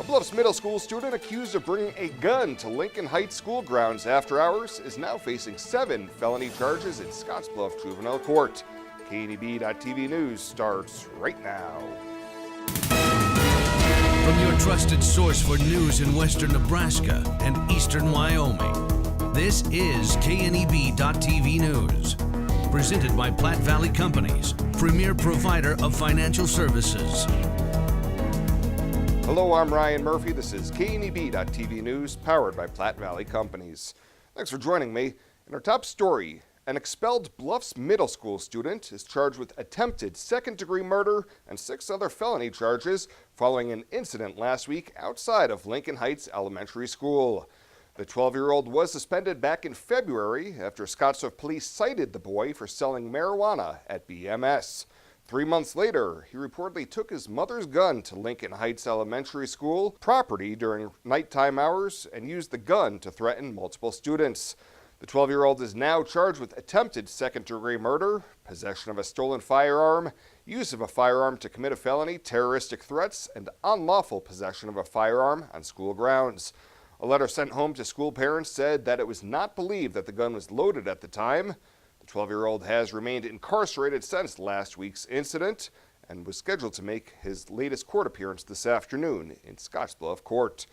Bluffs Middle School student accused of bringing a gun to Lincoln Heights school grounds after hours is now facing 7 felony charges in Scottsbluff Juvenile Court. KNEB.TV News starts right now. From your trusted source for news in western Nebraska and eastern Wyoming, this is KNEB.TV News. Presented by Platte Valley Companies, premier provider of financial services. Hello, I'm Ryan Murphy. This is KNEB.TV News, powered by Platte Valley Companies. Thanks for joining me. In our top story, an expelled Bluffs Middle School student is charged with attempted second-degree murder and 6 other felony charges following an incident last week outside of Lincoln Heights Elementary School. The 12-year-old was suspended back in February after Scottsbluff police cited the boy for selling marijuana at BMS. 3 months later, he reportedly took his mother's gun to Lincoln Heights Elementary School property during nighttime hours and used the gun to threaten multiple students. The 12-year-old is now charged with attempted second-degree murder, possession of a stolen firearm, use of a firearm to commit a felony, terroristic threats, and unlawful possession of a firearm on school grounds. A letter sent home to school parents said that it was not believed that the gun was loaded at the time. The 12-year-old has remained incarcerated since last week's incident and was scheduled to make his latest court appearance this afternoon in Scottsbluff Court.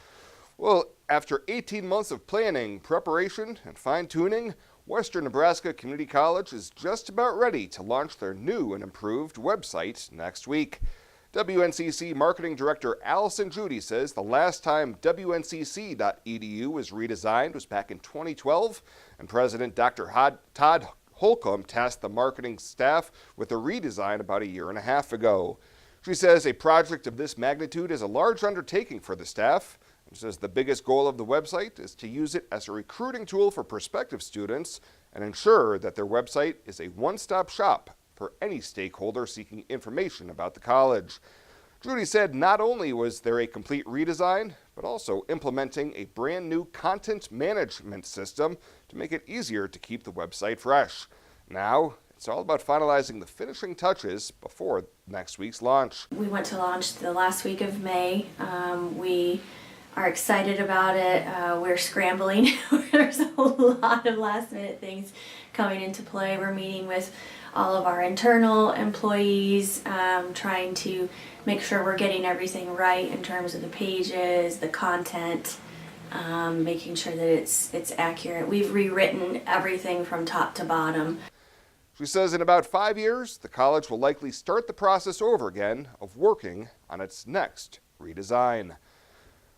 Well, after 18 months of planning, preparation, and fine-tuning, Western Nebraska Community College is just about ready to launch their new and improved website next week. WNCC Marketing Director Allison Judy says the last time WNCC.edu was redesigned was back in 2012, and President Dr. Todd Holcomb tasked the marketing staff with a redesign about a year and a half ago. She says a project of this magnitude is a large undertaking for the staff, and says the biggest goal of the website is to use it as a recruiting tool for prospective students and ensure that their website is a one-stop shop for any stakeholder seeking information about the college. Judy said not only was there a complete redesign, but also implementing a brand new content management system to make it easier to keep the website fresh. Now, it's all about finalizing the finishing touches before next week's launch. We went to launch the last week of May. We are excited about it. We're scrambling. There's a lot of last minute things coming into play. We're meeting with all of our internal employees, trying to make sure we're getting everything right in terms of the pages, the content, making sure that it's accurate. We've rewritten everything from top to bottom. She says in about 5 years, the college will likely start the process over again of working on its next redesign.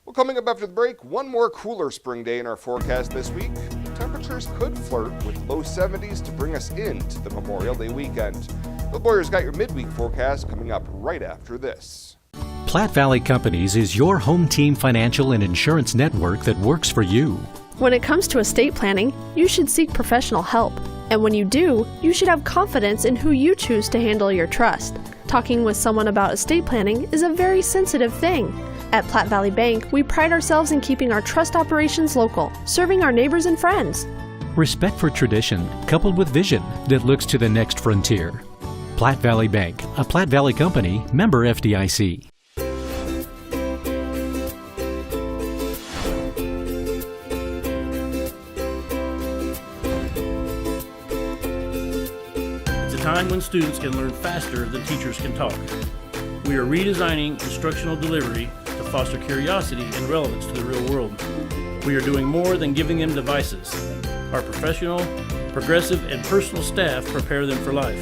Well, coming up after the break, one more cooler spring day in our forecast this week. Temperatures could flirt with low 70s to bring us into the Memorial Day weekend. Bill Boyer's got your midweek forecast coming up right after this. Platte Valley Companies is your home team financial and insurance network that works for you. When it comes to estate planning, you should seek professional help. And when you do, you should have confidence in who you choose to handle your trust. Talking with someone about estate planning is a very sensitive thing. At Platte Valley Bank, we pride ourselves in keeping our trust operations local, serving our neighbors and friends. Respect for tradition, coupled with vision that looks to the next frontier. Platte Valley Bank, a Platte Valley company, member FDIC. It's a time when students can learn faster than teachers can talk. We are redesigning instructional delivery to foster curiosity and relevance to the real world. We are doing more than giving them devices. Our professional, progressive, and personal staff prepare them for life.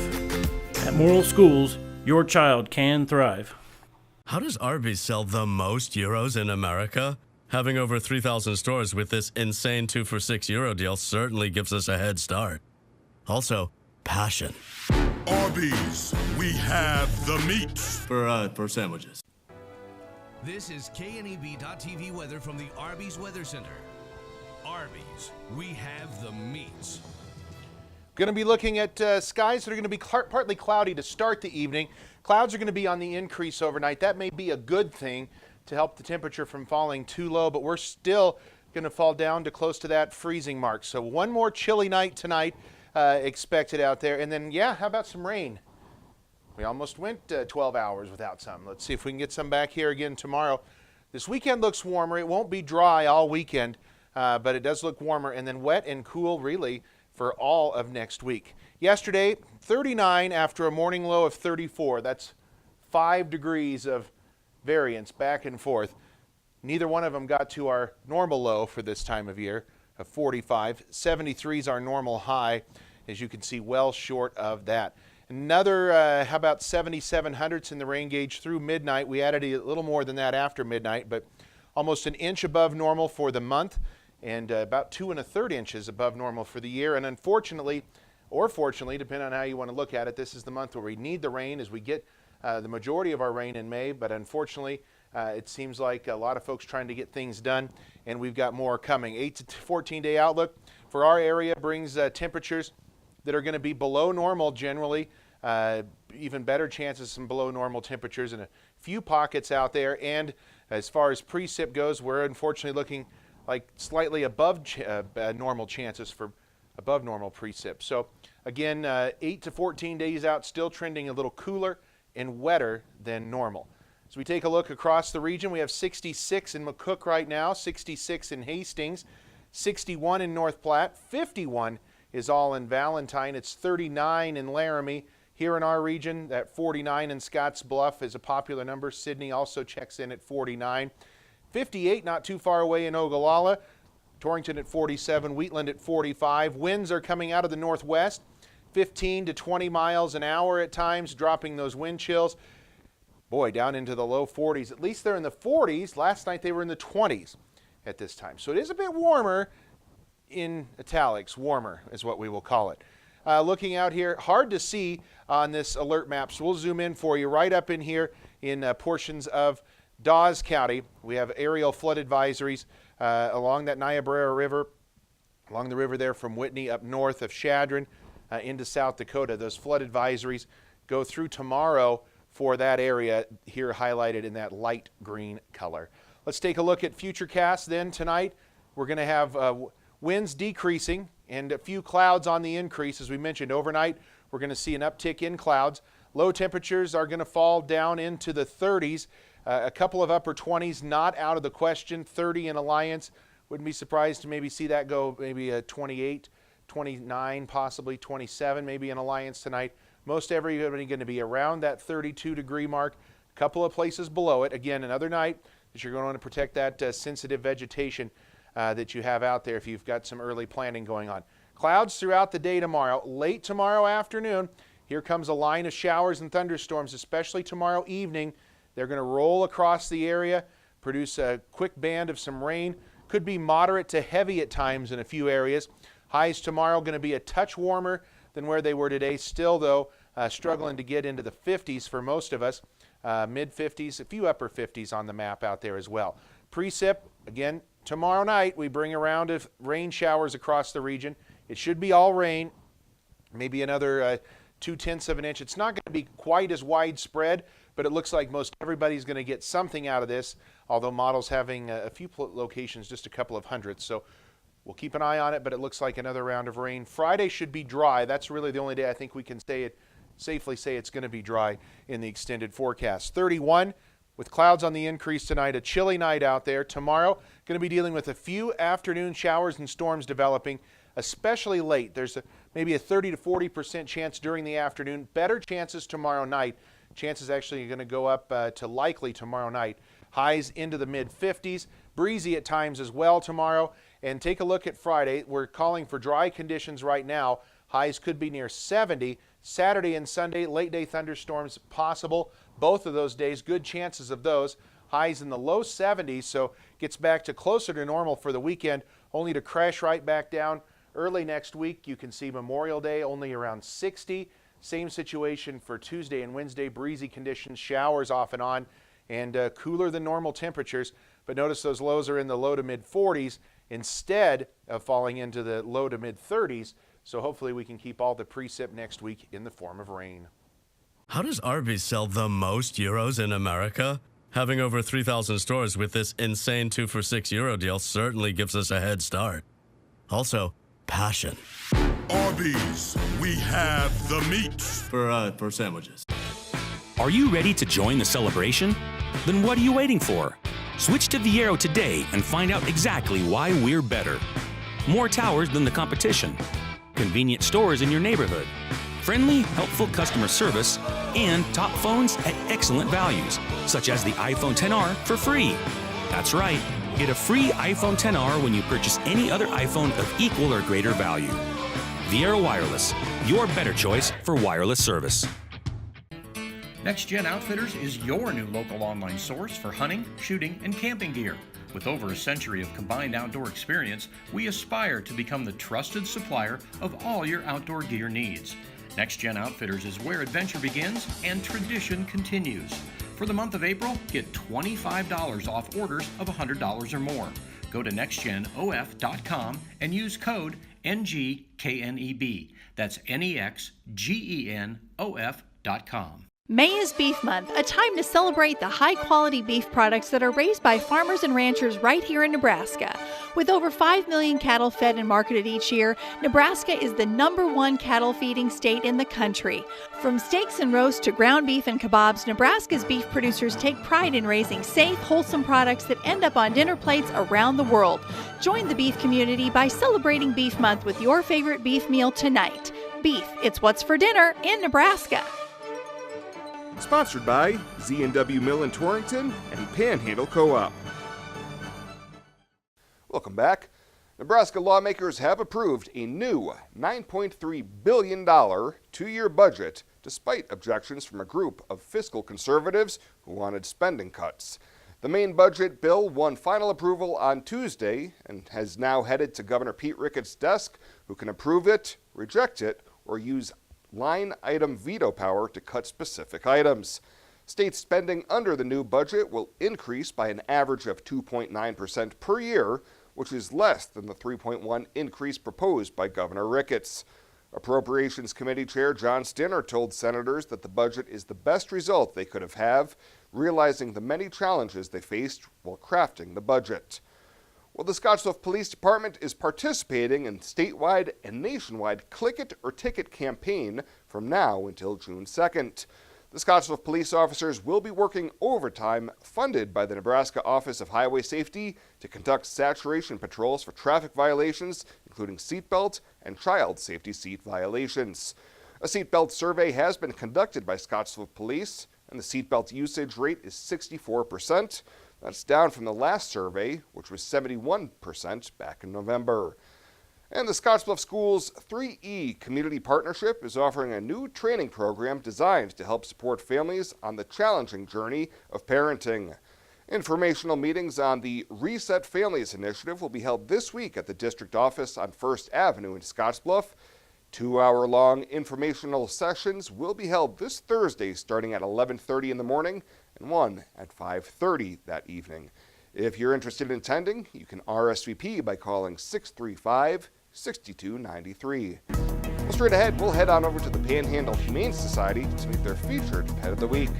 At Moral Schools, your child can thrive. How does Arby's sell the most euros in America? Having over 3,000 stores with this insane 2 for €6 deal certainly gives us a head start. Also, passion. Arby's, we have the meats. For sandwiches. This is KNEB.TV weather from the Arby's Weather Center. Arby's, we have the meats. Going to be looking at skies that are going to be partly cloudy to start the evening. Clouds are going to be on the increase overnight. That may be a good thing to help the temperature from falling too low, but we're still going to fall down to close to that freezing mark. So one more chilly night tonight expected out there. And then, yeah, how about some rain? We almost went 12 hours without some. Let's see if we can get some back here again tomorrow. This weekend looks warmer. It won't be dry all weekend, but it does look warmer, and then wet and cool really for all of next week. Yesterday, 39 after a morning low of 34. That's 5 degrees of variance back and forth. Neither one of them got to our normal low for this time of year of 45. 73 is our normal high, as you can see, well short of that. Another, how about 77 hundredths in the rain gauge through midnight. We added a little more than that after midnight, but almost an inch above normal for the month and about 2 1/3 inches above normal for the year. And unfortunately, or fortunately, depending on how you want to look at it, this is the month where we need the rain as we get the majority of our rain in May, but unfortunately, it seems like a lot of folks trying to get things done, and we've got more coming. 8 to 14-day outlook for our area brings temperatures that are going to be below normal generally, even better chances some below normal temperatures in a few pockets out there. And as far as precip goes, we're unfortunately looking like slightly above normal chances for above normal precip. So again, 8 to 14 days out, still trending a little cooler and wetter than normal. As we take a look across the region, we have 66 in McCook right now, 66 in Hastings, 61 in North Platte, 51 is all in Valentine. It's 39 in Laramie. Here in our region, that 49 in Scotts Bluff is a popular number. Sidney also checks in at 49. 58 not too far away in Ogallala. Torrington at 47, Wheatland at 45. Winds are coming out of the northwest, 15 to 20 miles an hour at times, dropping those wind chills. Boy, down into the low 40s. At least they're in the 40s. Last night they were in the 20s at this time. So it is a bit warmer, in italics, warmer is what we will call it. Looking out here, hard to see on this alert map, so we'll zoom in for you. Right up in here in portions of Dawes County, we have aerial flood advisories along that Niobrara River, along the river there from Whitney up north of Chadron into South Dakota. Those flood advisories go through tomorrow for that area here highlighted in that light green color. Let's take a look at Futurecast then tonight. We're going to have winds decreasing and a few clouds on the increase. As we mentioned, overnight we're going to see an uptick in clouds. Low temperatures are going to fall down into the 30s. A couple of upper 20s not out of the question. 30 in Alliance. Wouldn't be surprised to maybe see that go maybe a 28, 29, possibly 27 maybe in Alliance tonight. Most everybody going to be around that 32 degree mark. A couple of places below it. Again, another night that you're going to want to protect that sensitive vegetation that you have out there if you've got some early planting going on. Clouds throughout the day tomorrow. Late tomorrow afternoon, here comes a line of showers and thunderstorms, especially tomorrow evening. They're going to roll across the area, produce a quick band of some rain. Could be moderate to heavy at times in a few areas. Highs tomorrow going to be a touch warmer than where they were today. Still, though, struggling to get into the 50s for most of us. Mid-50s, a few upper 50s on the map out there as well. Precip, again, tomorrow night we bring a round of rain showers across the region. It should be all rain, maybe another 0.2 of an inch. It's not going to be quite as widespread, but it looks like most everybody's going to get something out of this, although models having a few locations, just a couple of hundredths. So we'll keep an eye on it, but it looks like another round of rain. Friday should be dry. That's really the only day I think we can safely say it's going to be dry in the extended forecast. 31 with clouds on the increase tonight. A chilly night out there. Tomorrow, going to be dealing with a few afternoon showers and storms developing, especially late. There's maybe a 30 to 40% chance during the afternoon. Better chances tomorrow night. Chances actually are going to go up to likely tomorrow night. Highs into the mid-50s. Breezy at times as well tomorrow. And take a look at Friday. We're calling for dry conditions right now. Highs could be near 70. Saturday and Sunday, late day thunderstorms possible. Both of those days, good chances of those. Highs in the low 70s, so gets back to closer to normal for the weekend, only to crash right back down early next week. You can see Memorial Day only around 60. Same situation for Tuesday and Wednesday. Breezy conditions, showers off and on, and cooler than normal temperatures. But notice those lows are in the low to mid 40s instead of falling into the low to mid 30s. So hopefully we can keep all the precip next week in the form of rain. How does Arby's sell the most euros in America? Having over 3,000 stores with this insane 2 for €6 deal certainly gives us a head start. Also, passion. Arby's, we have the meats. For sandwiches. Are you ready to join the celebration? Then what are you waiting for? Switch to Viero today and find out exactly why we're better. More towers than the competition, convenient stores in your neighborhood, friendly, helpful customer service, and top phones at excellent values, such as the iPhone XR for free. That's right, get a free iPhone XR when you purchase any other iPhone of equal or greater value. Viero Wireless, your better choice for wireless service. Next Gen Outfitters is your new local online source for hunting, shooting, and camping gear. With over a century of combined outdoor experience, we aspire to become the trusted supplier of all your outdoor gear needs. Next Gen Outfitters is where adventure begins and tradition continues. For the month of April, get $25 off orders of $100 or more. Go to nextgenof.com and use code NGKNEB. That's NEXGENOF.com. May is Beef Month, a time to celebrate the high-quality beef products that are raised by farmers and ranchers right here in Nebraska. With over 5 million cattle fed and marketed each year, Nebraska is the #1 cattle feeding state in the country. From steaks and roasts to ground beef and kebabs, Nebraska's beef producers take pride in raising safe, wholesome products that end up on dinner plates around the world. Join the beef community by celebrating Beef Month with your favorite beef meal tonight. Beef, it's what's for dinner in Nebraska. Sponsored by Z&W Mill in Torrington and Panhandle Co-op. Welcome back. Nebraska lawmakers have approved a new $9.3 billion two-year budget despite objections from a group of fiscal conservatives who wanted spending cuts. The main budget bill won final approval on Tuesday and has now headed to Governor Pete Ricketts' desk, who can approve it, reject it, or use line item veto power to cut specific items. State spending under the new budget will increase by an average of 2.9% per year, which is less than the 3.1% increase proposed by Governor Ricketts. Appropriations Committee Chair John Stinner told senators that the budget is the best result they could have, realizing the many challenges they faced while crafting the budget. Well, the Scottsbluff Police Department is participating in statewide and nationwide Click It or Ticket campaign from now until June 2nd. The Scottsbluff police officers will be working overtime funded by the Nebraska Office of Highway Safety to conduct saturation patrols for traffic violations, including seatbelt and child safety seat violations. A seatbelt survey has been conducted by Scottsbluff Police, and the seatbelt usage rate is 64%. That's down from the last survey, which was 71% back in November. And the Scottsbluff Schools 3E Community Partnership is offering a new training program designed to help support families on the challenging journey of parenting. Informational meetings on the Reset Families Initiative will be held this week at the district office on First Avenue in Scottsbluff. 2-hour-long informational sessions will be held this Thursday starting at 11:30 in the morning and one at 5:30 that evening. If you're interested in attending, you can RSVP by calling 635-6293. Well, straight ahead, we'll head on over to the Panhandle Humane Society to meet their featured Pet of the Week.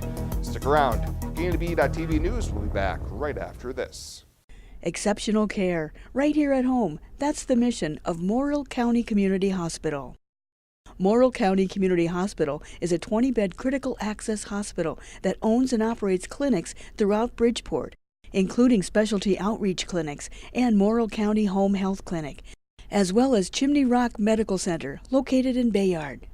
Stick around. KNB.TV News will be back right after this. Exceptional care, right here at home. That's the mission of Morrill County Community Hospital. Morrill County Community Hospital is a 20-bed critical access hospital that owns and operates clinics throughout Bridgeport, including specialty outreach clinics and Morrill County Home Health Clinic, as well as Chimney Rock Medical Center, located in Bayard.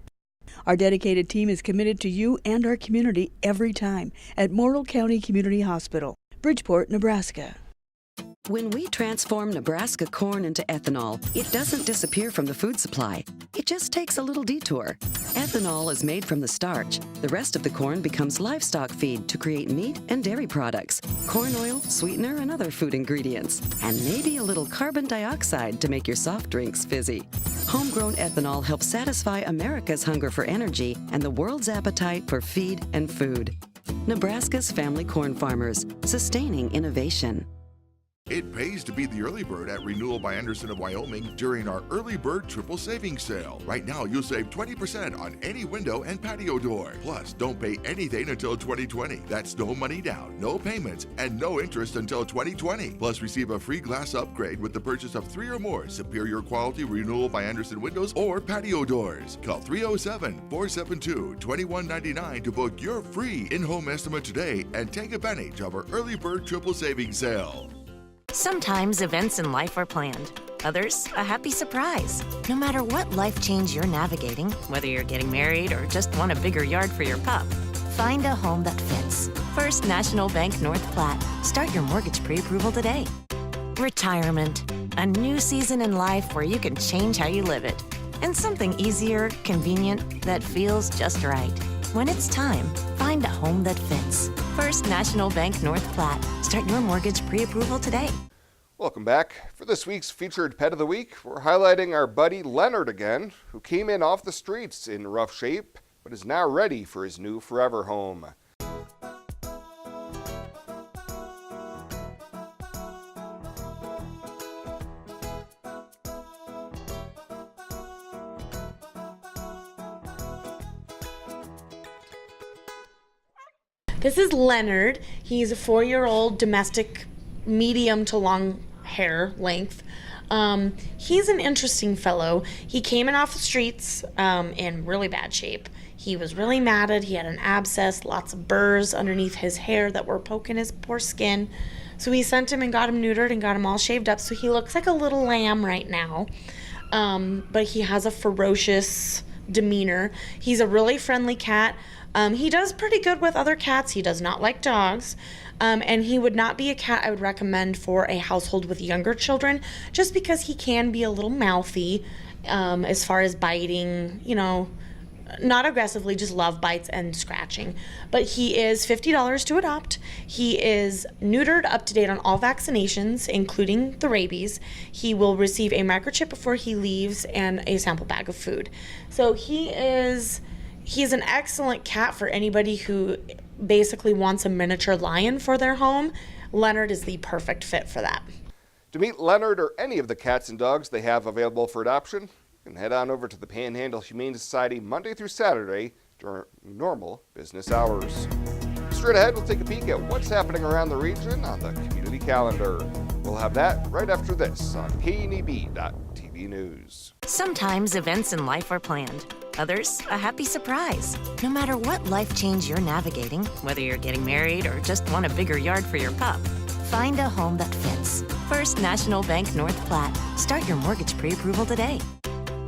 Our dedicated team is committed to you and our community every time at Morrill County Community Hospital, Bridgeport, Nebraska. When we transform Nebraska corn into ethanol, it doesn't disappear from the food supply. It just takes a little detour. Ethanol is made from the starch. The rest of the corn becomes livestock feed to create meat and dairy products, corn oil, sweetener, and other food ingredients, and maybe a little carbon dioxide to make your soft drinks fizzy. Homegrown ethanol helps satisfy America's hunger for energy and the world's appetite for feed and food. Nebraska's family corn farmers, sustaining innovation. It pays to be the early bird at Renewal by Anderson of Wyoming during our Early Bird Triple Savings Sale. Right now, you'll save 20% on any window and patio door. Plus, don't pay anything until 2020. That's no money down, no payments, and no interest until 2020. Plus, receive a free glass upgrade with the purchase of 3 or more superior quality Renewal by Anderson windows or patio doors. Call 307-472-2199 to book your free in-home estimate today and take advantage of our Early Bird Triple Savings Sale. Sometimes events in life are planned, others a happy surprise. No matter what life change you're navigating, whether you're getting married or just want a bigger yard for your pup, find a home that fits. First National Bank North Platte. Start your mortgage pre-approval today. Retirement, a new season in life where you can change how you live it. And something easier, convenient, that feels just right. When it's time, find a home that fits. First National Bank North Platte. Start your mortgage pre-approval today. Welcome back. For this week's featured Pet of the Week, we're highlighting our buddy Leonard again, who came in off the streets in rough shape, but is now ready for his new forever home. This is Leonard. He's a 4-year-old domestic, medium to long hair length. He's an interesting fellow. He came in off the streets in really bad shape. He was really matted. He had an abscess, lots of burrs underneath his hair that were poking his poor skin. So we sent him and got him neutered and got him all shaved up. So he looks like a little lamb right now. But he has a ferocious demeanor. He's a really friendly cat. He does pretty good with other cats. He does not like dogs. And he would not be a cat I would recommend for a household with younger children, just because he can be a little mouthy as far as biting, not aggressively, just love bites and scratching. But he is $50 to adopt. He is neutered, up to date on all vaccinations, including the rabies. He will receive a microchip before he leaves and a sample bag of food. So he's an excellent cat for anybody who basically wants a miniature lion for their home. Leonard is the perfect fit for that. To meet Leonard or any of the cats and dogs they have available for adoption, you can head on over to the Panhandle Humane Society Monday through Saturday during normal business hours. Straight ahead, we'll take a peek at what's happening around the region on the community calendar. We'll have that right after this on KNEB.TV News. Sometimes events in life are planned, others a happy surprise. No matter what life change you're navigating, whether you're getting married or just want a bigger yard for your pup, find a home that fits. First National Bank North Platte. Start your mortgage pre-approval today.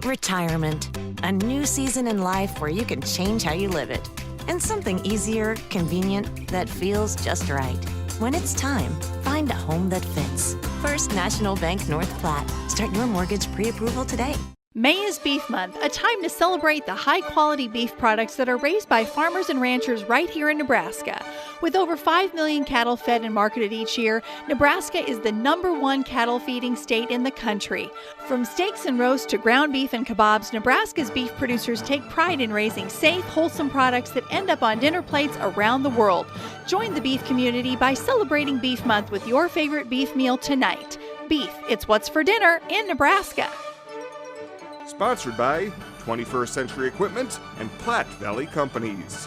Retirement, a new season in life where you can change how you live it. And something easier, convenient, that feels just right. When it's time, find a home that fits. First National Bank North Platte. Start your mortgage pre-approval today. May is Beef Month, a time to celebrate the high-quality beef products that are raised by farmers and ranchers right here in Nebraska. With over 5 million cattle fed and marketed each year, Nebraska is the #1 cattle feeding state in the country. From steaks and roasts to ground beef and kebabs, Nebraska's beef producers take pride in raising safe, wholesome products that end up on dinner plates around the world. Join the beef community by celebrating Beef Month with your favorite beef meal tonight. Beef, it's what's for dinner in Nebraska. Sponsored by 21st Century Equipment and Platte Valley Companies.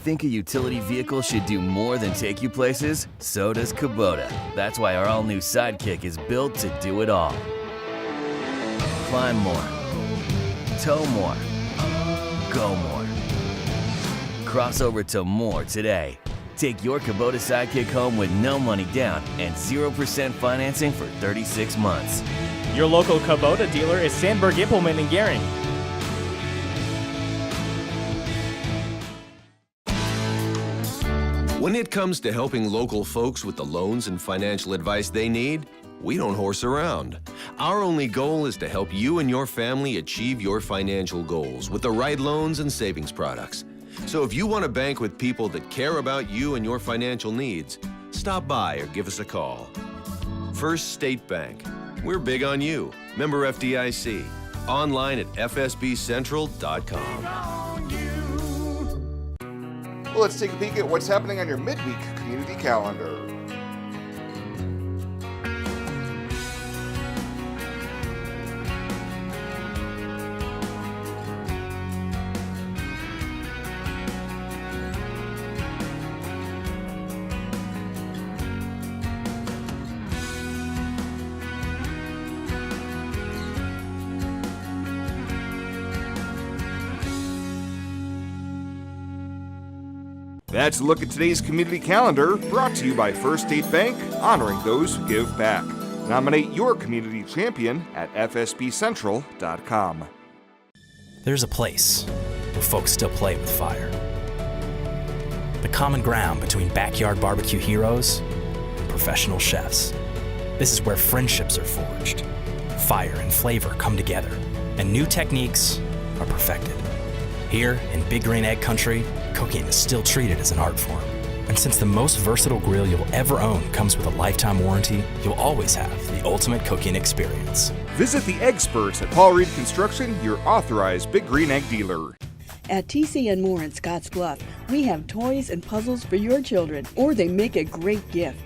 Think a utility vehicle should do more than take you places? So does Kubota. That's why our all-new Sidekick is built to do it all. Climb more. Tow more. Go more. Cross over to more today. Take your Kubota Sidekick home with no money down and 0% financing for 36 months. Your local Kubota dealer is Sandberg Implement in Gering. When it comes to helping local folks with the loans and financial advice they need, we don't horse around. Our only goal is to help you and your family achieve your financial goals with the right loans and savings products. So if you want to bank with people that care about you and your financial needs, stop by or give us a call. First State Bank. We're big on you. Member FDIC. Online at fsbcentral.com. Well, let's take a peek at what's happening on your midweek community calendar. That's a look at today's community calendar, brought to you by First State Bank, honoring those who give back. Nominate your community champion at fsbcentral.com. There's a place where folks still play with fire. The common ground between backyard barbecue heroes and professional chefs. This is where friendships are forged, fire and flavor come together, and new techniques are perfected. Here in Big Green Egg Country, cooking is still treated as an art form. And since the most versatile grill you'll ever own comes with a lifetime warranty, you'll always have the ultimate cooking experience. Visit the experts at Paul Reed Construction, your authorized Big Green Egg dealer. At TCN Moore in Scottsbluff, we have toys and puzzles for your children, or they make a great gift.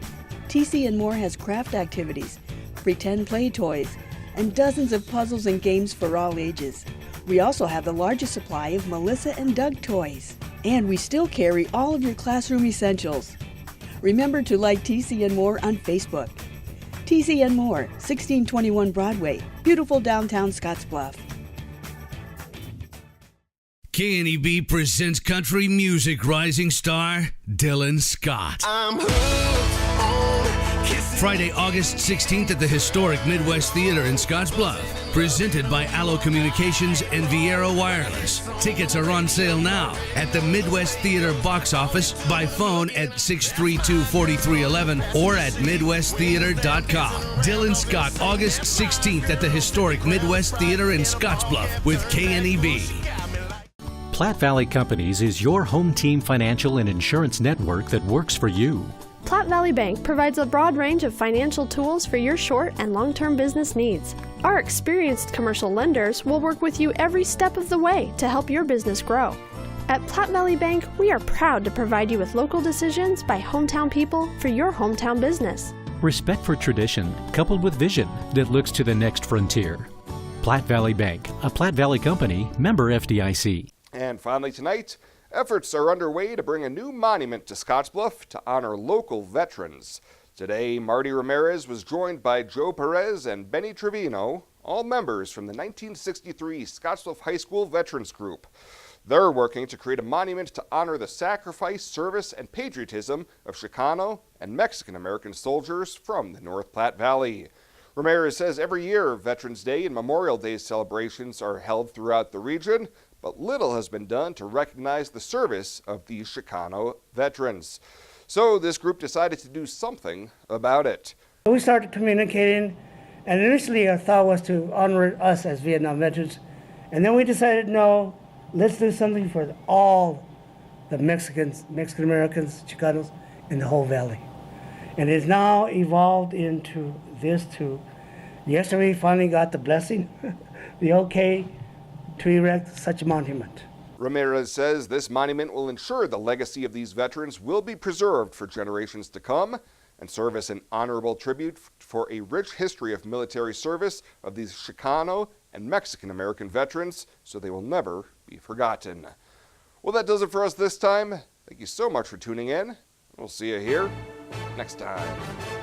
TCN Moore has craft activities, pretend play toys, and dozens of puzzles and games for all ages. We also have the largest supply of Melissa and Doug toys. And we still carry all of your classroom essentials. Remember to like TCN Moore on Facebook. TCN Moore, 1621 Broadway, beautiful downtown Scottsbluff. KNEB presents country music rising star Dylan Scott. Friday, August 16th at the historic Midwest Theater in Scottsbluff. Presented by Allo Communications and Viera Wireless. Tickets are on sale now at the Midwest Theater box office, by phone at 632-4311 or at midwesttheater.com. Dylan Scott, August 16th at the historic Midwest Theater in Scottsbluff with KNEB. Platte Valley Companies is your home team financial and insurance network that works for you. Platte Valley Bank provides a broad range of financial tools for your short and long-term business needs. Our experienced commercial lenders will work with you every step of the way to help your business grow. At Platte Valley Bank, we are proud to provide you with local decisions by hometown people for your hometown business. Respect for tradition, coupled with vision that looks to the next frontier. Platte Valley Bank, a Platte Valley company, member FDIC. And finally tonight, efforts are underway to bring a new monument to Scottsbluff to honor local veterans. Today, Marty Ramirez was joined by Joe Perez and Benny Trevino, all members from the 1963 Scottsbluff High School Veterans Group. They're working to create a monument to honor the sacrifice, service, and patriotism of Chicano and Mexican-American soldiers from the North Platte Valley. Ramirez says every year Veterans Day and Memorial Day celebrations are held throughout the region, but little has been done to recognize the service of these Chicano veterans. So this group decided to do something about it. We started communicating, and initially our thought was to honor us as Vietnam veterans, and then we decided, no, let's do something for all the Mexicans, Mexican-Americans, Chicanos in the whole valley. And it's now evolved into this too. Yesterday we finally got the blessing, the okay, to erect such a monument. Ramirez says this monument will ensure the legacy of these veterans will be preserved for generations to come and serve as an honorable tribute for a rich history of military service of these Chicano and Mexican-American veterans, so they will never be forgotten. Well, that does it for us this time. Thank you so much for tuning in. We'll see you here next time.